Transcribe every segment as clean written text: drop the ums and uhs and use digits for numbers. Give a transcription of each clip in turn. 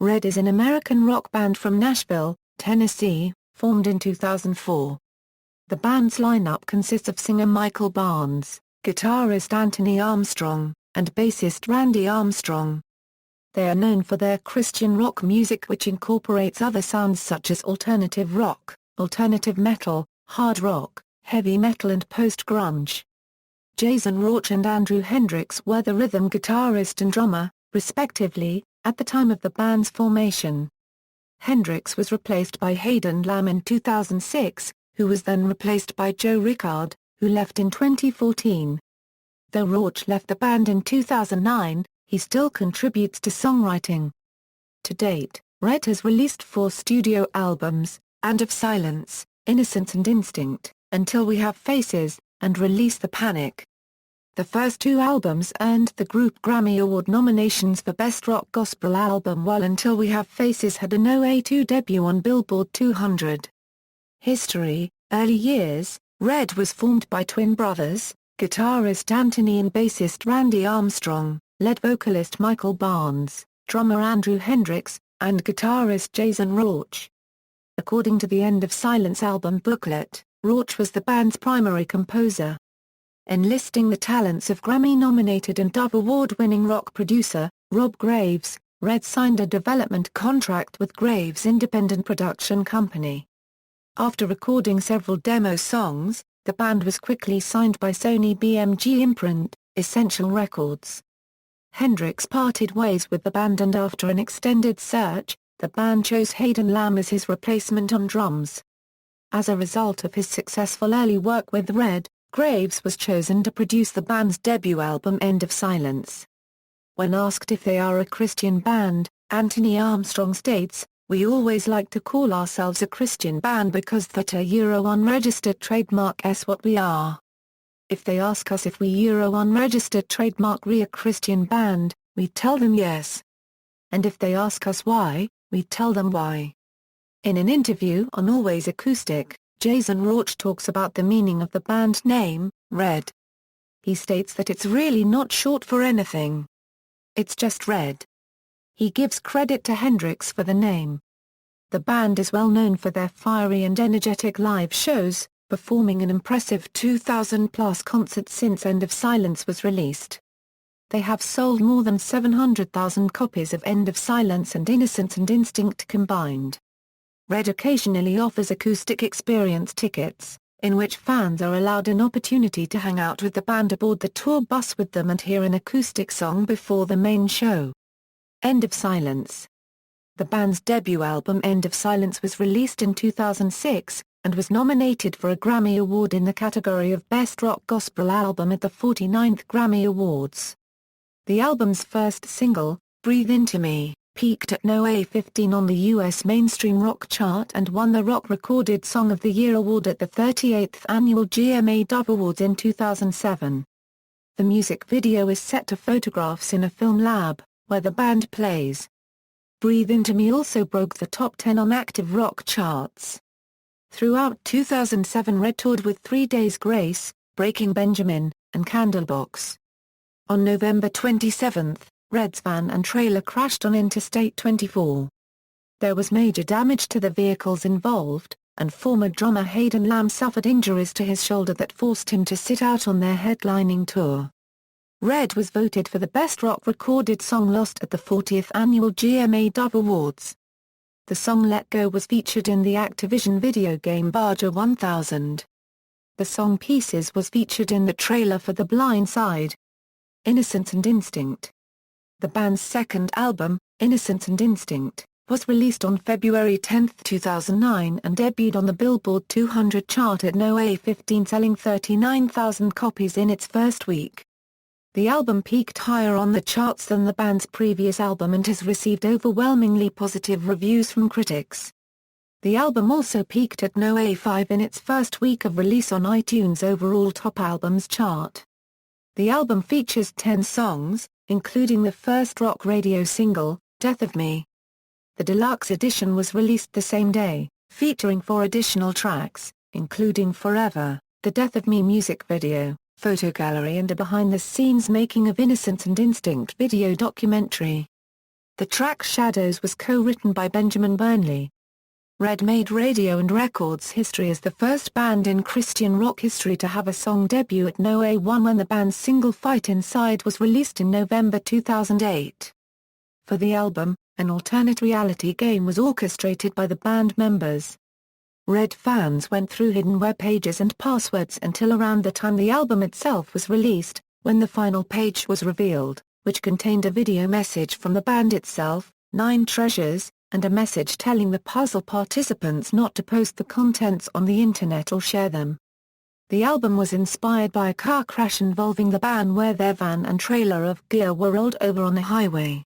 Red is an American rock band from Nashville, Tennessee, formed in 2004. The band's lineup consists of singer Michael Barnes, guitarist Anthony Armstrong, and bassist Randy Armstrong. They are known for their Christian rock music, which incorporates other sounds such as alternative rock, alternative metal, hard rock, heavy metal and post-grunge. Jasen, Rauch and Andrew Hendrix were the rhythm guitarist and drummer, respectively, at the time of the band's formation. Hendrix was replaced by Hayden Lamb in 2006, who was then replaced by Joe Rickard, who left in 2014. Though Rauch left the band in 2009, he still contributes to songwriting. To date, Red has released 4 studio albums, And of Silence, Innocence and Instinct, Until We Have Faces, and Release the Panic. The first 2 albums earned the group Grammy Award nominations for Best Rock Gospel Album, while Until We Have Faces had an 0.2 debut on Billboard 200. History. Early years. Red was formed by twin brothers, guitarist Anthony and bassist Randy Armstrong, lead vocalist Michael Barnes, drummer Andrew Hendrix, and guitarist Jasen Rauch. According to the End of Silence album booklet, Rauch was the band's primary composer. Enlisting the talents of Grammy-nominated and Dove Award-winning rock producer, Rob Graves, Red signed a development contract with Graves' independent production company. After recording several demo songs, the band was quickly signed by Sony BMG imprint, Essential Records. Hendrix parted ways with the band, and after an extended search, the band chose Hayden Lamb as his replacement on drums. As a result of his successful early work with Red, Graves was chosen to produce the band's debut album End of Silence. When asked if they are a Christian band, Anthony Armstrong states, "We always like to call ourselves a Christian band because that a unregistered trademark is what we are. If they ask us if we unregistered trademark a Christian band, we tell them yes. And if they ask us why, we tell them why." In an interview on Always Acoustic, Jasen Rauch talks about the meaning of the band name, Red. He states that it's really not short for anything. It's just Red. He gives credit to Hendrix for the name. The band is well known for their fiery and energetic live shows, performing an impressive 2,000-plus concerts since End of Silence was released. They have sold more than 700,000 copies of End of Silence and Innocence and Instinct combined. Red occasionally offers acoustic experience tickets, in which fans are allowed an opportunity to hang out with the band aboard the tour bus with them and hear an acoustic song before the main show. End of Silence. The band's debut album End of Silence was released in 2006, and was nominated for a Grammy Award in the category of Best Rock Gospel Album at the 49th Grammy Awards. The album's first single, Breathe Into Me, peaked at No. 15 on the U.S. mainstream rock chart and won the Rock Recorded Song of the Year award at the 38th Annual GMA Dove Awards in 2007. The music video is set to photographs in a film lab, where the band plays. Breathe Into Me also broke the top 10 on active rock charts. Throughout 2007, Red toured with 3 Days Grace, Breaking Benjamin, and Candlebox. On November 27, Red's van and trailer crashed on Interstate 24. There was major damage to the vehicles involved, and former drummer Hayden Lamb suffered injuries to his shoulder that forced him to sit out on their headlining tour. Red was voted for the Best Rock Recorded Song Lost at the 40th Annual GMA Dove Awards. The song Let Go was featured in the Activision video game Barger 1000. The song Pieces was featured in the trailer for The Blind Side. Innocence and Instinct. The band's second album, Innocence and Instinct, was released on February 10, 2009 and debuted on the Billboard 200 chart at No. 15, selling 39,000 copies in its first week. The album peaked higher on the charts than the band's previous album and has received overwhelmingly positive reviews from critics. The album also peaked at No. 5 in its first week of release on iTunes' overall top albums chart. The album features 10 songs, including the first rock radio single, Death of Me. The deluxe edition was released the same day, featuring 4 additional tracks, including Forever, the Death of Me music video, photo gallery and a behind-the-scenes making of Innocence and Instinct video documentary. The track Shadows was co-written by Benjamin Burnley. Red made radio and records history as the first band in Christian rock history to have a song debut at No. 1 when the band's single Fight Inside was released in November 2008. For the album, an alternate reality game was orchestrated by the band members. Red fans went through hidden web pages and passwords until around the time the album itself was released, when the final page was revealed, which contained a video message from the band itself, 9 treasures, and a message telling the puzzle participants not to post the contents on the internet or share them. The album was inspired by a car crash involving the band where their van and trailer of gear were rolled over on a highway.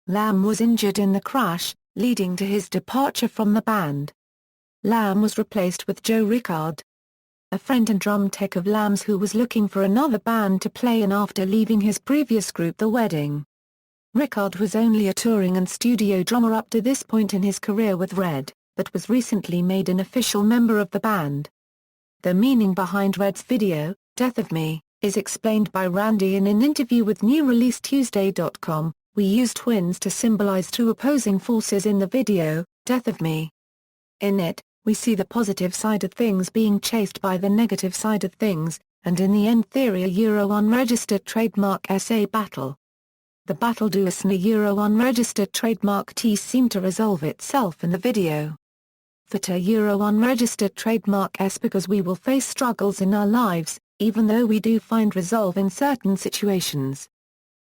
Lamb was injured in the crash, leading to his departure from the band. Lamb was replaced with Joe Rickard, a friend and drum tech of Lamb's who was looking for another band to play in after leaving his previous group The Wedding. Rickard was only a touring and studio drummer up to this point in his career with Red, but was recently made an official member of the band. The meaning behind Red's video, Death of Me, is explained by Randy in an interview with NewReleaseTuesday.com. We used twins to symbolize two opposing forces in the video, Death of Me. In it, we see the positive side of things being chased by the negative side of things, and in the end theory a unregistered trademark essay battle. The battle do us and a unregistered trademark T seem to resolve itself in the video. Fit a unregistered trademark S because we will face struggles in our lives, even though we do find resolve in certain situations.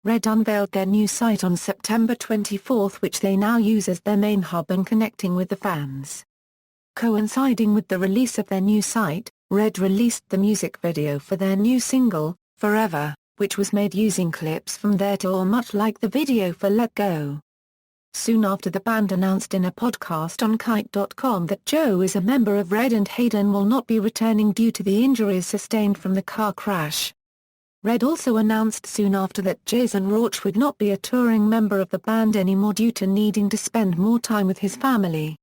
Red unveiled their new site on September 24, which they now use as their main hub and connecting with the fans. Coinciding with the release of their new site, Red released the music video for their new single, Forever, which was made using clips from their tour much like the video for Let Go. Soon after the band announced in a podcast on Kite.com that Joe is a member of Red and Hayden will not be returning due to the injuries sustained from the car crash. Red also announced soon after that Jasen Rauch would not be a touring member of the band anymore due to needing to spend more time with his family.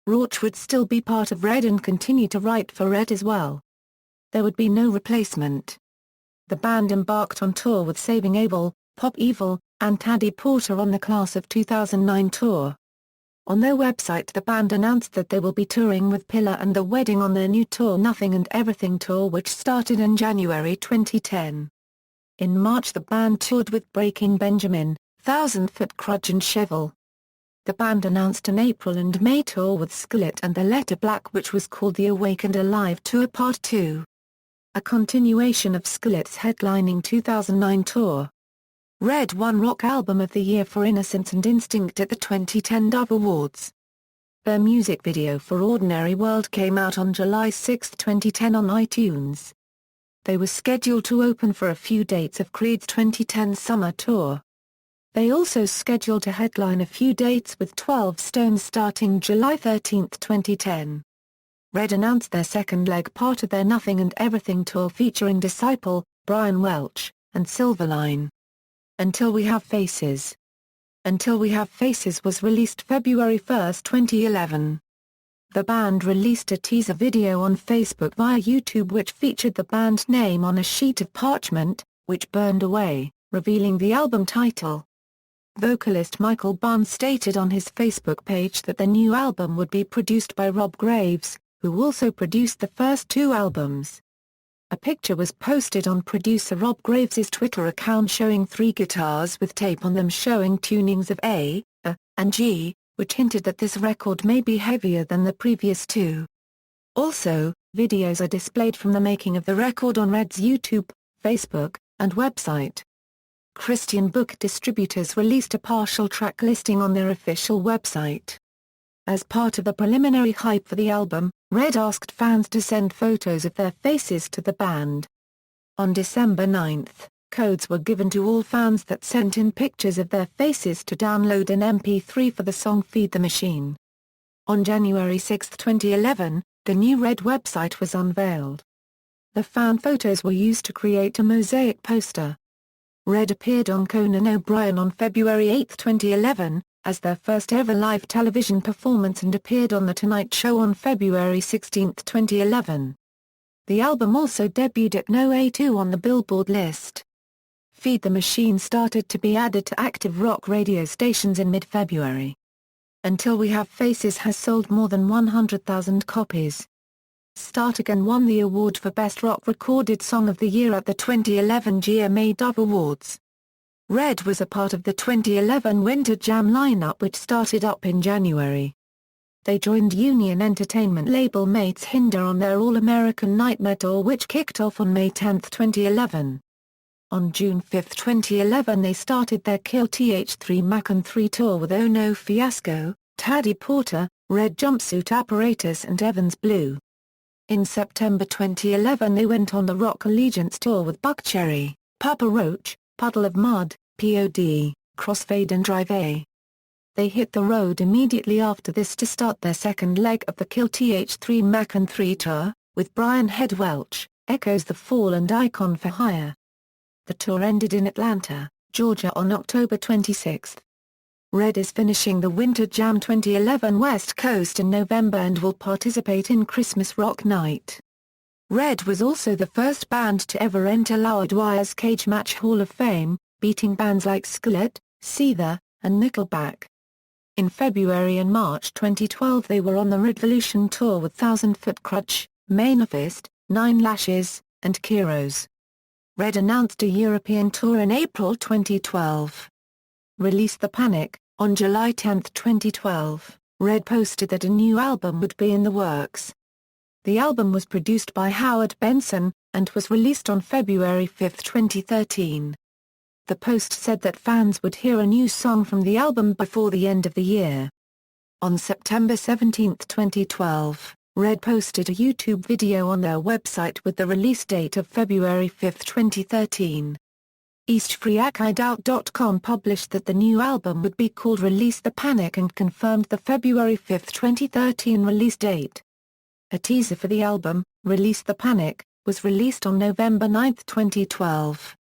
Rauch would still be part of Red and continue to write for Red as well. There would be no replacement. The band embarked on tour with Saving Abel, Pop Evil, and Taddy Porter on the Class of 2009 tour. On their website the band announced that they will be touring with Pillar and The Wedding on their new tour Nothing and Everything tour which started in January 2010. In March the band toured with Breaking Benjamin, Thousand Foot Krutch and Cheval. The band announced an April and May tour with Skillet and The Letter Black which was called the Awake and Alive Tour Part 2. A continuation of Skillet's headlining 2009 tour. Red won Rock Album of the Year for Innocence and Instinct at the 2010 Dove Awards. Their music video for Ordinary World came out on July 6, 2010 on iTunes. They were scheduled to open for a few dates of Creed's 2010 summer tour. They also scheduled to headline a few dates with 12 Stones starting July 13, 2010. Red announced their second leg part of their Nothing and Everything tour featuring Disciple, Brian Welch, and Silverline. Until We Have Faces. Until We Have Faces was released February 1, 2011. The band released a teaser video on Facebook via YouTube which featured the band name on a sheet of parchment, which burned away, revealing the album title. Vocalist Michael Barnes stated on his Facebook page that the new album would be produced by Rob Graves, who also produced the first 2 albums. A picture was posted on producer Rob Graves' Twitter account showing 3 guitars with tape on them showing tunings of A, and G, which hinted that this record may be heavier than the previous 2. Also, videos are displayed from the making of the record on Red's YouTube, Facebook, and website. Christian book distributors released a partial track listing on their official website. As part of the preliminary hype for the album, Red asked fans to send photos of their faces to the band. On December 9, codes were given to all fans that sent in pictures of their faces to download an MP3 for the song Feed the Machine. On January 6, 2011, the new Red website was unveiled. The fan photos were used to create a mosaic poster. Red appeared on Conan O'Brien on February 8, 2011, as their first ever live television performance and appeared on The Tonight Show on February 16, 2011. The album also debuted at No. 2 on the Billboard list. Feed the Machine started to be added to active rock radio stations in mid-February. Until We Have Faces has sold more than 100,000 copies. Start Again won the award for Best Rock Recorded Song of the Year at the 2011 GMA Dove Awards. Red was a part of the 2011 Winter Jam lineup which started up in January. They joined Union Entertainment label mates Hinder on their All-American Nightmare tour which kicked off on May 10, 2011. On June 5, 2011 they started their Kill TH3 Macon 3 tour with Oh No Fiasco, Taddy Porter, Red Jumpsuit Apparatus and Evans Blue. In September 2011 they went on the Rock Allegiance tour with Buckcherry, Papa Roach, Puddle of Mud, P.O.D., Crossfade and Drive A. They hit the road immediately after this to start their second leg of the Kill TH3 Macon 3 tour, with Brian Head Welch, Echoes the Fall and Icon for Hire. The tour ended in Atlanta, Georgia on October 26. Red is finishing the Winter Jam 2011 West Coast in November and will participate in Christmas Rock Night. Red was also the first band to ever enter Loudwire's Cage Match Hall of Fame, beating bands like Skillet, Seether, and Nickelback. In February and March 2012 they were on the Revolution Tour with Thousand Foot Crutch, Manifest, Nine Lashes, and Kiros. Red announced a European tour in April 2012. Release the Panic. On July 10, 2012, Red posted that a new album would be in the works. The album was produced by Howard Benson, and was released on February 5, 2013. The post said that fans would hear a new song from the album before the end of the year. On September 17, 2012, Red posted a YouTube video on their website with the release date of February 5, 2013. EastFreeAkIDoubt.com published that the new album would be called Release the Panic and confirmed the February 5, 2013 release date. A teaser for the album, Release the Panic, was released on November 9, 2012.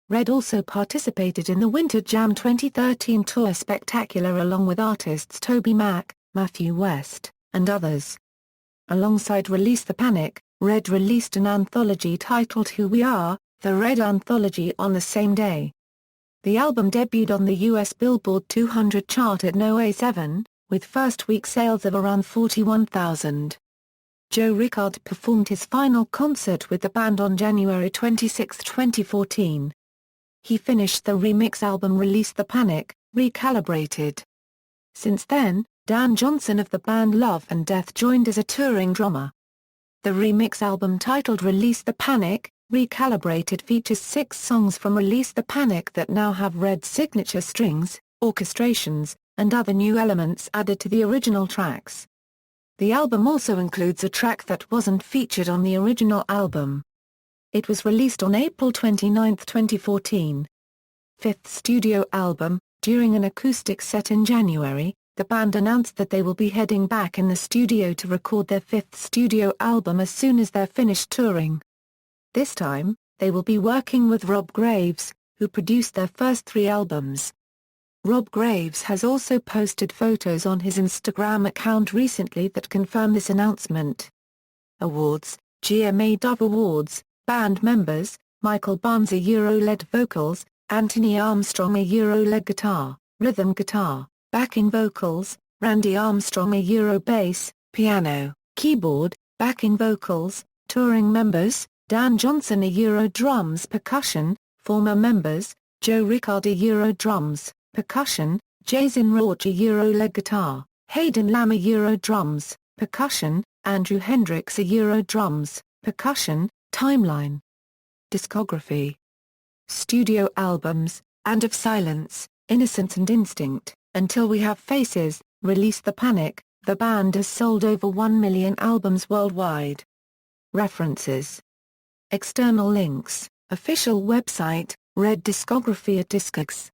Red also participated in the Winter Jam 2013 Tour Spectacular along with artists Toby Mac, Matthew West, and others. Alongside Release the Panic, Red released an anthology titled Who We Are, the Red Anthology on the same day. The album debuted on the US Billboard 200 chart at No. 7, with first-week sales of around 41,000. Joe Rickard performed his final concert with the band on January 26, 2014. He finished the remix album Release the Panic, Recalibrated. Since then, Dan Johnson of the band Love and Death joined as a touring drummer. The remix album titled Release the Panic, Recalibrated features 6 songs from Release the Panic that now have Red's signature strings, orchestrations, and other new elements added to the original tracks. The album also includes a track that wasn't featured on the original album. It was released on April 29, 2014. Fifth studio album. During an acoustic set in January, the band announced that they will be heading back in the studio to record their 5th studio album as soon as they're finished touring. This time, they will be working with Rob Graves, who produced their first 3 albums. Rob Graves has also posted photos on his Instagram account recently that confirm this announcement. Awards. GMA Dove Awards. Band members: Michael Barnes lead vocals, Anthony Armstrong lead guitar, rhythm guitar, backing vocals, Randy Armstrong bass, piano, keyboard, backing vocals, touring members, Dan Johnson drums percussion, former members, Joe Rickard drums, percussion, Jasen Rauch lead guitar, Hayden Lamb drums, percussion, Andrew Hendrix drums, percussion. Timeline. Discography. Studio albums: And of Silence, Innocence and Instinct, Until We Have Faces, Release the Panic. The band has sold over 1 million albums worldwide. References. External links: Official website, Red Discography at Discogs.